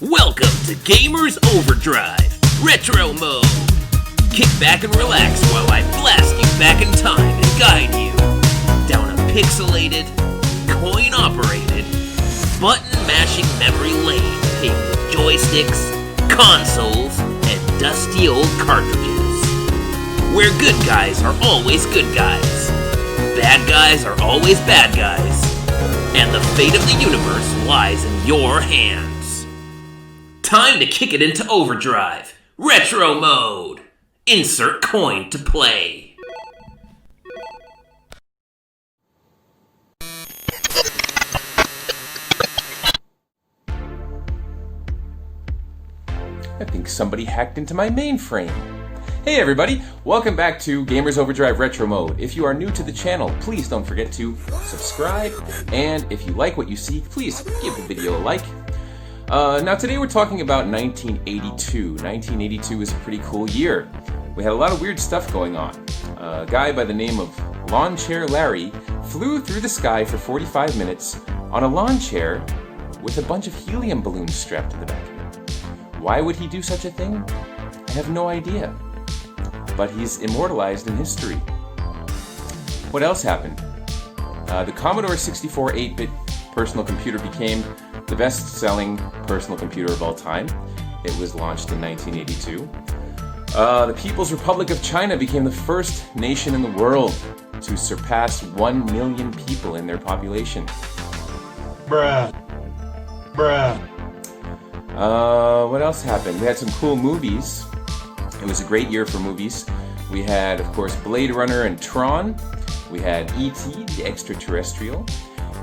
Welcome to Gamers Overdrive Retro Mode. Kick back and relax while I blast you back in time and guide you down a pixelated, coin-operated, button-mashing memory lane paved with joysticks, consoles, and dusty old cartridges. Where good guys are always good guys, bad guys are always bad guys, and the fate of the universe lies in your hands. Time to kick it into overdrive. Retro mode. Insert coin to play. I think somebody hacked into my mainframe. Hey everybody, welcome back to Gamers Overdrive Retro Mode. If you are new to the channel, please don't forget to subscribe, and if you like what you see, please give the video a like. Now today we're talking about 1982. 1982 is a pretty cool year. We had a lot of weird stuff going on. A guy by the name of Lawn Chair Larry flew through the sky for 45 minutes on a lawn chair with a bunch of helium balloons strapped to the back of it. Why would he do such a thing? I have no idea. But he's immortalized in history. What else happened? The Commodore 64 8-bit personal computer became the best-selling personal computer of all time. It was launched in 1982. The People's Republic of China became the first nation in the world to surpass 1 million people in their population. Bruh. What else happened? We had some cool movies. It was a great year for movies. We had, of course, Blade Runner and Tron. We had E.T., the Extraterrestrial.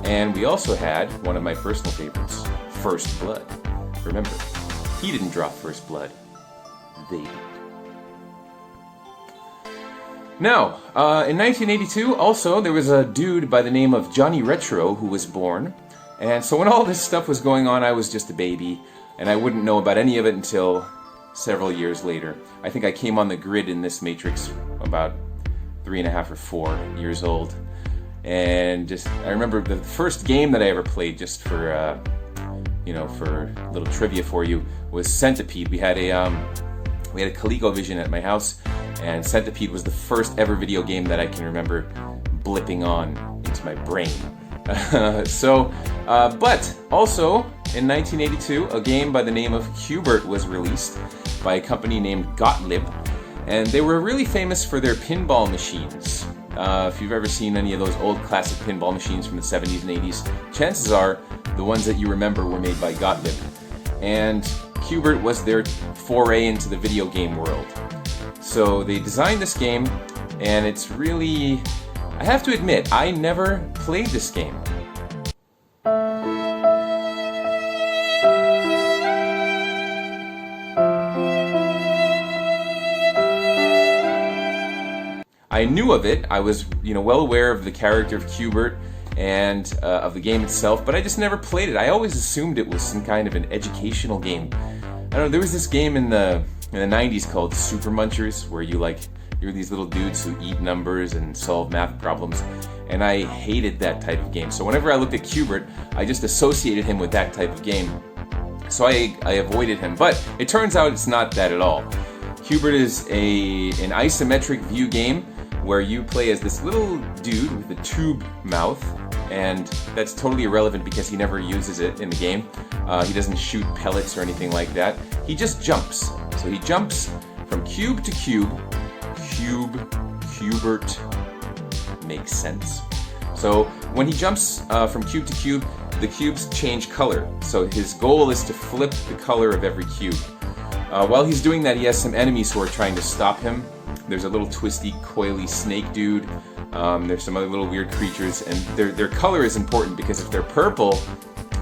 And we also had one of my personal favorites, First Blood. Remember, he didn't draw First Blood. They did. Now, in 1982, also, there was a dude by the name of Jonny Retro who was born. And so when all this stuff was going on, I was just a baby, and I wouldn't know about any of it until several years later. I think I came on the grid in this matrix about 3.5 or 4 years old. And I remember the first game that I ever played, just for, for a little trivia for you, was Centipede. We had a ColecoVision at my house, and Centipede was the first ever video game that I can remember blipping on into my brain. But also, in 1982, a game by the name of Q-Bert was released by a company named Gottlieb, and they were really famous for their pinball machines. If you've ever seen any of those old classic pinball machines from the 70s and 80s, chances are the ones that you remember were made by Gottlieb. And Q-Bert was their foray into the video game world. So they designed this game, and it's really... I have to admit, I never played this game. I knew of it. I was, well aware of the character of Q-Bert and of the game itself, but I just never played it. I always assumed it was some kind of an educational game. I don't know. There was this game in the 90s called Super Munchers, where you're these little dudes who eat numbers and solve math problems, and I hated that type of game. So whenever I looked at Q-Bert, I just associated him with that type of game. So I avoided him, but it turns out it's not that at all. Q-Bert is an isometric view game where you play as this little dude with a tube mouth, and that's totally irrelevant because he never uses it in the game. He doesn't shoot pellets or anything like that. He just jumps. So he jumps from cube to cube. Q-Bert makes sense. So when he jumps from cube to cube, the cubes change color. So his goal is to flip the color of every cube. While he's doing that, he has some enemies who are trying to stop him. There's a little twisty, coily snake dude. There's some other little weird creatures, and their color is important because if they're purple,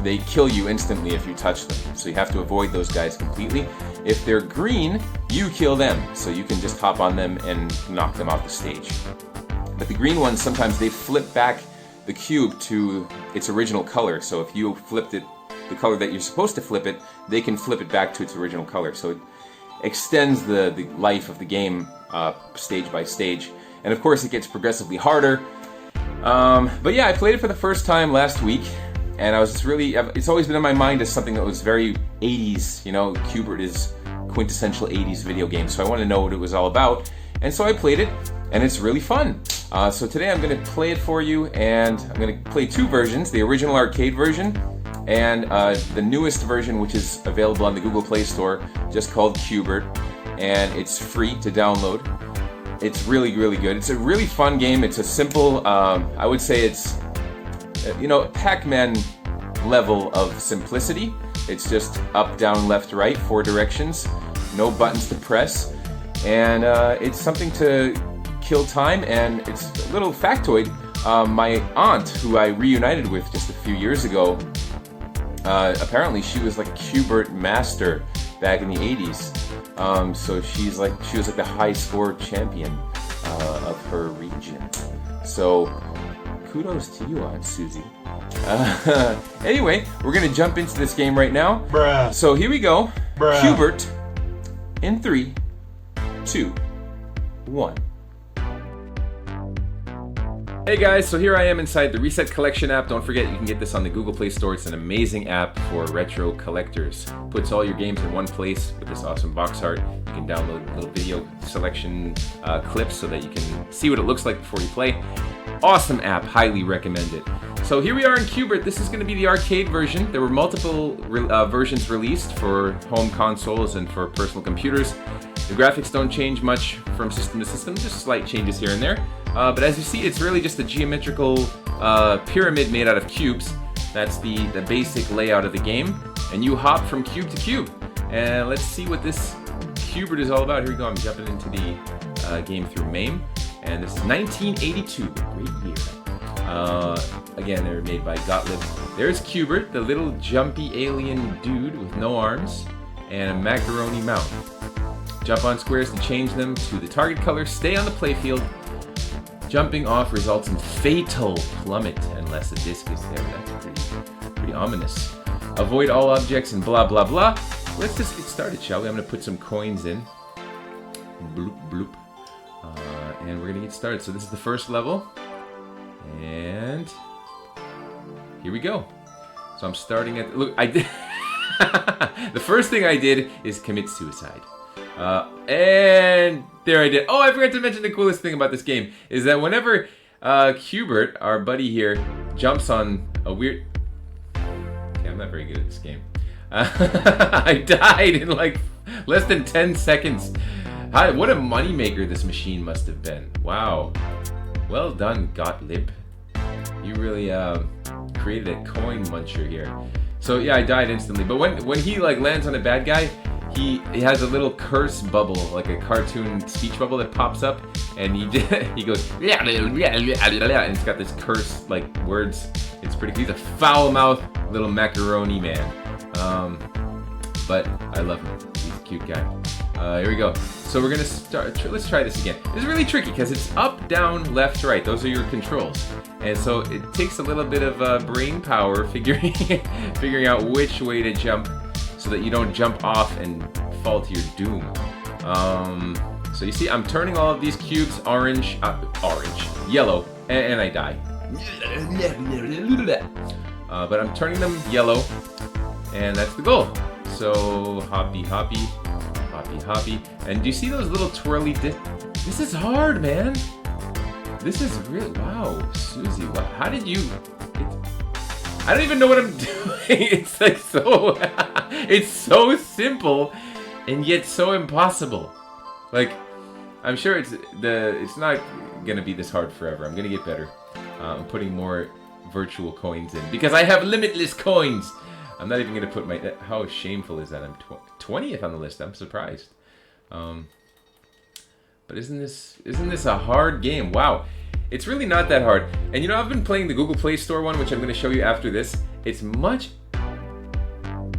they kill you instantly if you touch them. So you have to avoid those guys completely. If they're green, you kill them, so you can just hop on them and knock them off the stage. But the green ones, sometimes they flip back the cube to its original color. So if you flipped it the color that you're supposed to flip it, they can flip it back to its original color. So it extends the life of the game stage by stage. And of course it gets progressively harder. But yeah, I played it for the first time last week, and I was just really, it's always been in my mind as something that was very 80s, you know, Q-Bert is quintessential 80s video game, so I wanted to know what it was all about, and so I played it, and it's really fun. So today I'm going to play it for you, and I'm going to play two versions, the original arcade version, and the newest version, which is available on the Google Play Store, just called Q-Bert, and it's free to download. It's really, really good. It's a really fun game. It's a simple, I would say it's, you know, Pac-Man level of simplicity. It's just up, down, left, right, 4 directions, no buttons to press, and it's something to kill time. And it's a little factoid. My aunt, who I reunited with just a few years ago, apparently she was like a Q-Bert master back in the 80s. So she was like the high score champion of her region. So kudos to you, Aunt Susie. Anyway, we're gonna jump into this game right now. Bruh. So here we go. Bruh. Q-Bert in 3, 2, 1. Hey guys, so here I am inside the Reset Collection app. Don't forget, you can get this on the Google Play Store. It's an amazing app for retro collectors. Puts all your games in one place with this awesome box art. You can download little video selection clips so that you can see what it looks like before you play. Awesome app, highly recommend it. So here we are in Q-Bert. This is going to be the arcade version. There were multiple versions released for home consoles and for personal computers. The graphics don't change much from system to system, just slight changes here and there. But as you see, it's really just a geometrical pyramid made out of cubes. That's the basic layout of the game. And you hop from cube to cube. And let's see what this Q-Bert is all about. Here we go, I'm jumping into the game through MAME. And this is 1982, great year. Again, they were made by Gottlieb. There's Q-Bert, the little jumpy alien dude with no arms and a macaroni mouth. Jump on squares to change them to the target color. Stay on the playfield. Jumping off results in fatal plummet unless the disc is there. That's pretty ominous. Avoid all objects and blah blah blah. Let's just get started, shall we? I'm gonna put some coins in. Bloop bloop. And we're gonna get started. So this is the first level. And here we go. So I'm starting at, look, I did the first thing I did is commit suicide. And there I did. Oh, I forgot to mention the coolest thing about this game is that whenever Q-Bert, our buddy here, jumps on a weird... Okay, I'm not very good at this game. I died in like less than 10 seconds. What a moneymaker this machine must have been. Wow. Well done, Gottlieb. You really created a coin muncher here. So yeah, I died instantly. But when he like lands on a bad guy, he has a little curse bubble, like a cartoon speech bubble that pops up, and he goes and it's got this curse like words. It's pretty cool. He's a foul-mouthed little macaroni man. But I love him. He's a cute guy. Here we go. So we're gonna start. Let's try this again. This is really tricky because it's up, down, left, right. Those are your controls, and so it takes a little bit of brain power figuring out which way to jump, so that you don't jump off and fall to your doom. So you see, I'm turning all of these cubes orange, yellow, and I die. But I'm turning them yellow, and that's the goal. So hoppy, hoppy, hoppy, hoppy. And do you see those little twirly This is hard, man. This is really, wow, Susie, how did you... I don't even know what I'm doing. It's like so, it's so simple, and yet so impossible. Like, I'm sure it's not gonna be this hard forever. I'm gonna get better. I'm putting more virtual coins in because I have limitless coins. I'm not even gonna put my. How shameful is that? I'm 20th on the list. I'm surprised. But isn't this a hard game? Wow. It's really not that hard. And you know, I've been playing the Google Play Store one, which I'm going to show you after this. It's much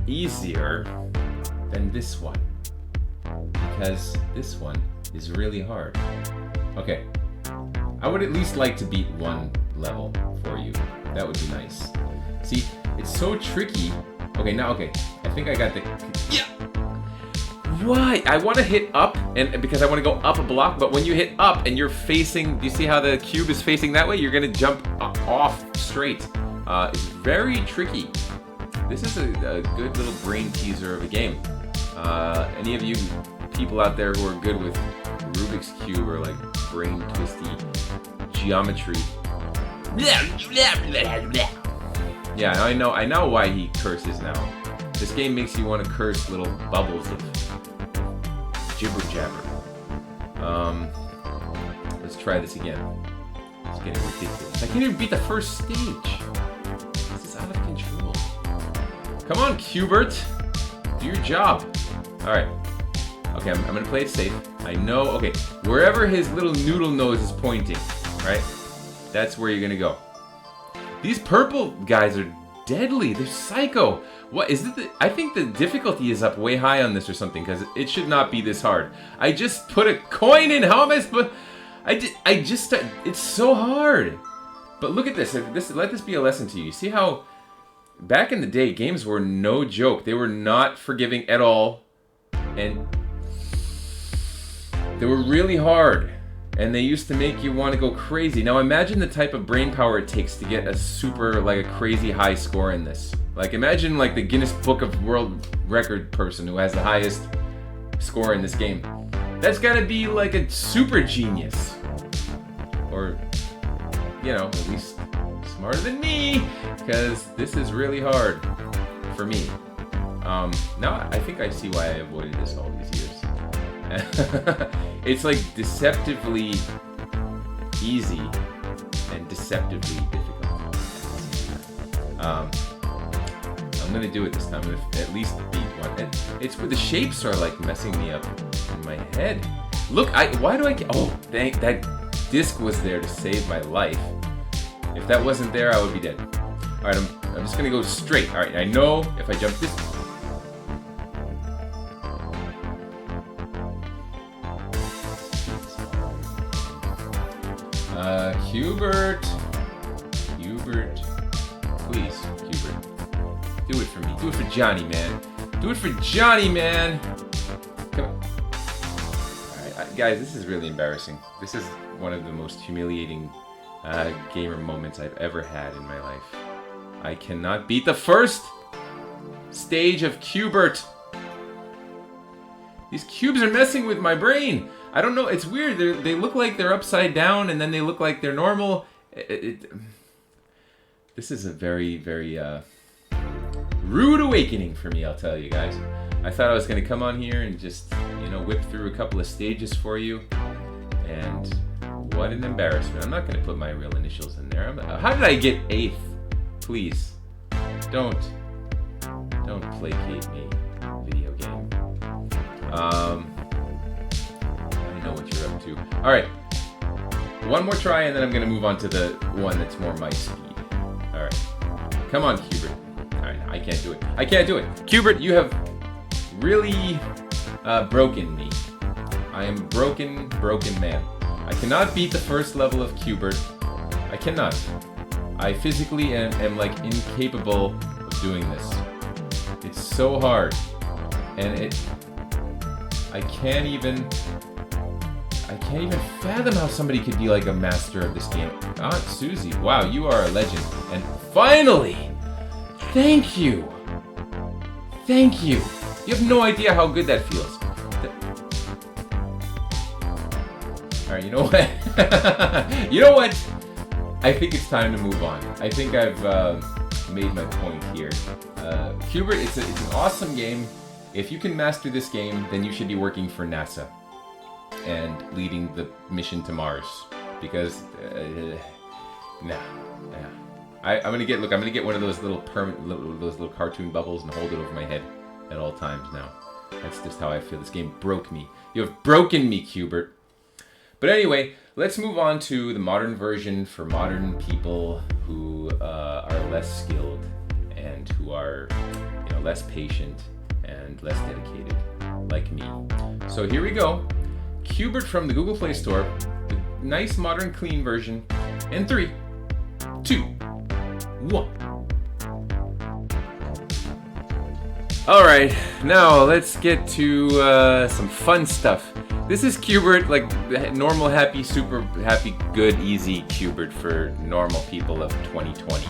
easier than this one, because this one is really hard. Okay, I would at least like to beat one level for you. That would be nice. See, it's so tricky. Okay, I think I got the... Yeah! Why? I want to hit up, and because I want to go up a block, but when you hit up and you're facing, do you see how the cube is facing that way? You're going to jump off straight. is very tricky. This is a good little brain teaser of a game. Any of you people out there who are good with Rubik's Cube or like brain twisty geometry. Yeah, I know why he curses now. This game makes you want to curse little bubbles of jibber jabber. Let's try this again. It's getting ridiculous. I can't even beat the first stage. This is out of control. Come on, Q-Bert. Do your job. Alright. Okay, I'm gonna play it safe. I know, okay, wherever his little noodle nose is pointing, right? That's where you're gonna go. These purple guys are deadly. They're psycho. What is it? I think the difficulty is up way high on this or something, because it should not be this hard. I just put a coin in. How am I supposed? It's so hard. But look at this. Let this be a lesson to you. You see how back in the day games were no joke. They were not forgiving at all, and they were really hard. And they used to make you want to go crazy. Now imagine the type of brain power it takes to get a crazy high score in this. Like imagine like the Guinness Book of World Record person who has the highest score in this game. That's gotta be like a super genius. Or, you know, at least smarter than me, because this is really hard for me. Now I think I see why I avoided this all these years. It's like deceptively easy and deceptively difficult. I'm gonna do it this time. I'm gonna at least beat one. And it's where the shapes are like messing me up in my head. Look, why do I? Oh, that disc was there to save my life. If that wasn't there, I would be dead. All right, I'm just gonna go straight. All right, I know if I jump this. Q-Bert, please, Q-Bert, do it for me. Do it for Johnny, man. Do it for Johnny, man. Come on. All right, guys, this is really embarrassing. This is one of the most humiliating gamer moments I've ever had in my life. I cannot beat the first stage of Q-Bert. These cubes are messing with my brain. I don't know. It's weird. They look like they're upside down, and then they look like they're normal. This is a very, very rude awakening for me, I'll tell you guys. I thought I was going to come on here and just, whip through a couple of stages for you. And what an embarrassment. I'm not going to put my real initials in there. How did I get 8th? Please. Don't placate me, video game. I know what you're up to. Alright. One more try and then I'm going to move on to the one that's more my speed. Alright. Come on, Q-Bert. Alright, I can't do it. I can't do it. Q-Bert, you have really broken me. I am broken man. I cannot beat the first level of Q-Bert. I cannot. I physically am like incapable of doing this. It's so hard. And I can't even fathom how somebody could be like a master of this game. Aunt Susie, wow, you are a legend. And finally, thank you. Thank you. You have no idea how good that feels. Alright, you know what? You know what? I think it's time to move on. I think I've made my point here. Q-Bert, it's an awesome game. If you can master this game, then you should be working for NASA and leading the mission to Mars. Because I'm gonna get one of those little those little cartoon bubbles and hold it over my head at all times now. That's just how I feel. This game broke me. You have broken me, Q-Bert. But anyway, let's move on to the modern version for modern people who are less skilled and who are less patient and less dedicated, like me. So here we go. Q-Bert from the Google Play Store, the nice, modern, clean version. In 3, 2, 1. Alright, now let's get to some fun stuff. This is Q-Bert, like normal, happy, super happy, good, easy Q-Bert for normal people of 2020.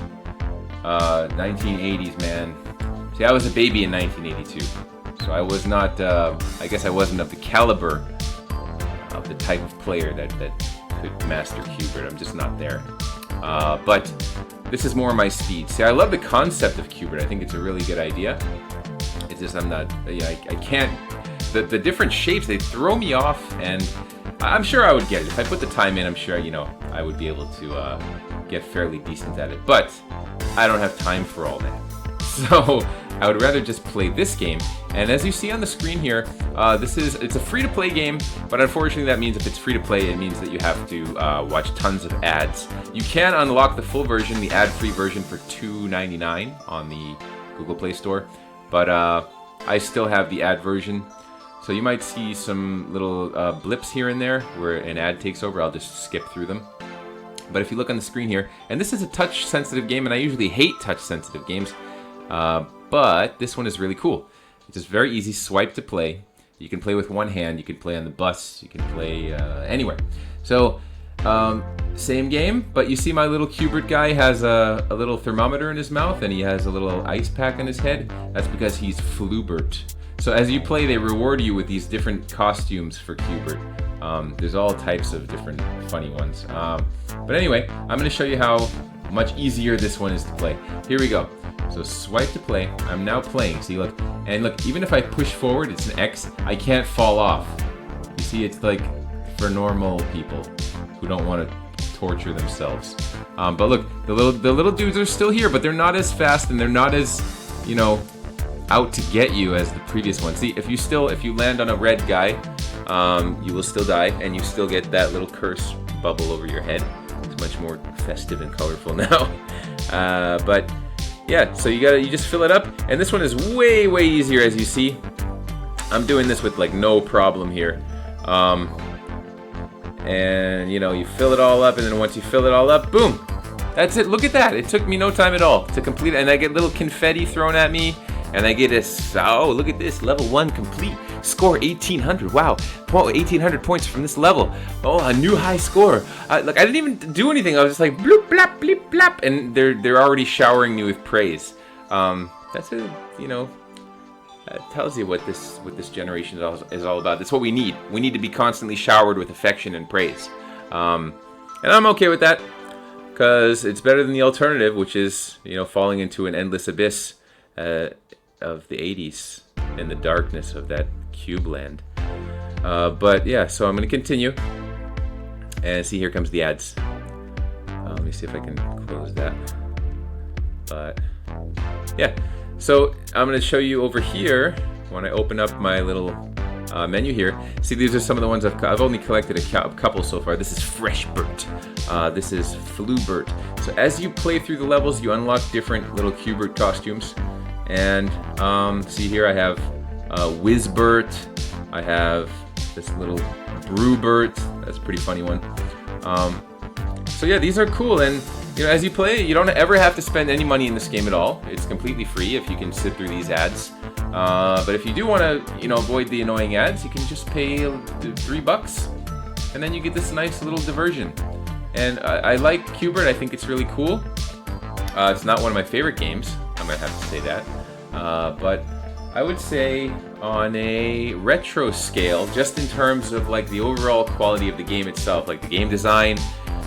1980s, man. See, I was a baby in 1982, so I was not. I guess I wasn't of the caliber of the type of player that could master Q-Bert. I'm just not there. But this is more my speed. See, I love the concept of Q-Bert. I think it's a really good idea. It's just I'm not. I can't. The different shapes, they throw me off, and I'm sure I would get it if I put the time in. I'm sure I would be able to get fairly decent at it. But I don't have time for all that. So I would rather just play this game. And as you see on the screen here, it's a free-to-play game, but unfortunately that means if it's free-to-play, it means that you have to watch tons of ads. You can unlock the full version, the ad-free version, for $2.99 on the Google Play Store, but I still have the ad version. So you might see some little blips here and there where an ad takes over. I'll just skip through them. But if you look on the screen here, and this is a touch-sensitive game, and I usually hate touch-sensitive games, but this one is really cool. It's just very easy, swipe to play. You can play with one hand, you can play on the bus, you can play anywhere. So, same game, but you see my little Q-Bert guy has a little thermometer in his mouth, and he has a little ice pack on his head. That's because he's Flu-Bert. So as you play, they reward you with these different costumes for Q-Bert. There's all types of different funny ones. But anyway, I'm going to show you how much easier this one is to play. Here we go. So swipe to play. I'm now playing. See, look. And look, even if I push forward, it's an X, I can't fall off. You see, it's like for normal people who don't want to torture themselves. But look, the little dudes are still here, but they're not as fast and they're not as, out to get you as the previous one. See, if you land on a red guy, you will still die, and you still get that little curse bubble over your head. It's much more festive and colorful now. But yeah, so you just fill it up, and this one is way easier, as you see. I'm doing this with like no problem here. And you fill it all up, and then once you fill it all up, boom, that's it. Look at that. It took me no time at all to complete it, and I get little confetti thrown at me. And I get oh, look at this, level 1 complete, score 1800, wow, 1800 points from this level, oh, a new high score. Look, I didn't even do anything, I was just like, bloop, blap, bleep, blap, and they're already showering me with praise. That tells you what this generation is all about. That's what we need. We need to be constantly showered with affection and praise. And I'm okay with that, because it's better than the alternative, which is, falling into an endless abyss of the 80s in the darkness of that cube land. But yeah, so I'm going to continue. And see, here comes the ads. Let me see if I can close that. But yeah, so I'm going to show you over here when I open up my little menu here. See, these are some of the ones I've only collected a couple so far. This is Fresh-Bert. This is Flu-Bert. So as you play through the levels, you unlock different little Q-Bert costumes. And see here, I have Whiz-Bert. I have this little Brew-Bert. That's a pretty funny one. So yeah, these are cool. And as you play, you don't ever have to spend any money in this game at all. It's completely free if you can sit through these ads. But if you do want to, avoid the annoying ads, you can just pay $3, and then you get this nice little diversion. And I like Q-Bert. I think it's really cool. It's not one of my favorite games. I'm gonna have to say that. But I would say on a retro scale, just in terms of like the overall quality of the game itself, like the game design,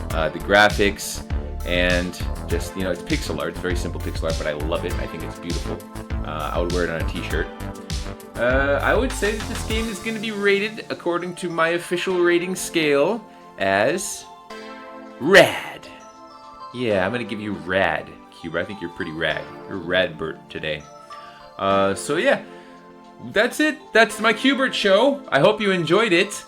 the graphics, and just it's pixel art. It's very simple pixel art, but I love it. I think it's beautiful. I would wear it on a t-shirt. I would say that this game is going to be rated according to my official rating scale as rad. Yeah, I'm going to give you rad, Q-Bert. I think you're pretty rad. You're Radbert today. So yeah, that's it. That's my Q-Bert show. I hope you enjoyed it.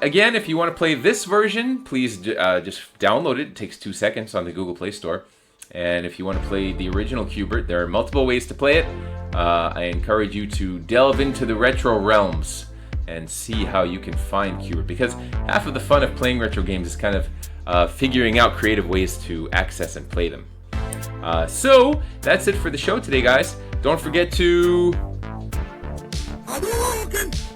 Again, if you want to play this version, please just download it. It takes 2 seconds on the Google Play Store. And if you want to play the original Q-Bert, there are multiple ways to play it. I encourage you to delve into the retro realms and see how you can find Q-Bert, because half of the fun of playing retro games is kind of figuring out creative ways to access and play them. So that's it for the show today, guys. Don't forget to... Hadouken!